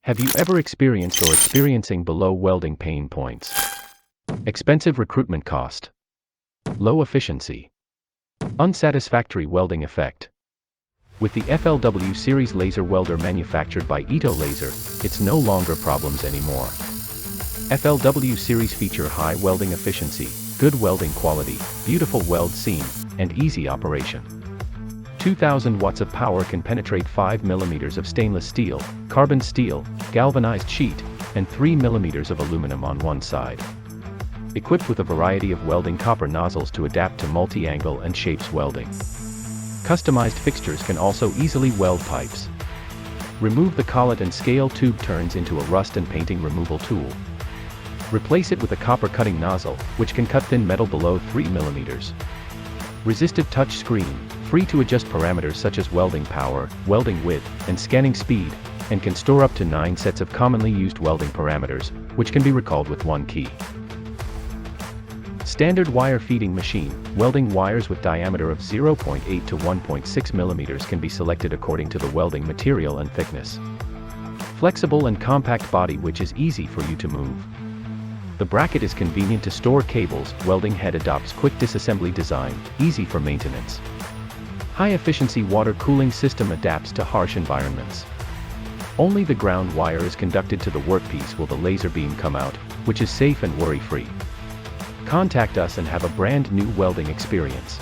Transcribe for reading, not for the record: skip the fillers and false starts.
Have you ever experienced or experiencing below welding pain points? Expensive recruitment cost. Low efficiency. Unsatisfactory welding effect. With the FLW series laser welder manufactured by Ito Laser, it's no longer problems anymore. FLW series feature high welding efficiency, good welding quality, beautiful weld seam, and easy operation. 2000 watts of power can penetrate 5 millimeters of stainless steel, carbon steel, galvanized sheet, and 3 millimeters of aluminum on one side. Equipped with a variety of welding copper nozzles to adapt to multi-angle and shapes welding. Customized fixtures can also easily weld pipes. Remove the collet and scale tube turns into a rust and painting removal tool. Replace it with a copper cutting nozzle, which can cut thin metal below 3 millimeters. Resistive touch screen, free to adjust parameters such as welding power, welding width, and scanning speed, and can store up to 9 sets of commonly used welding parameters, which can be recalled with one key. Standard wire feeding machine, welding wires with diameter of 0.8 to 1.6 millimeters can be selected according to the welding material and thickness. Flexible and compact body which is easy for you to move. The bracket is convenient to store cables. Welding head adopts quick disassembly design, easy for maintenance. High-efficiency water cooling system adapts to harsh environments. Only the ground wire is conducted to the workpiece will the laser beam come out, which is safe and worry-free. Contact us and have a brand new welding experience.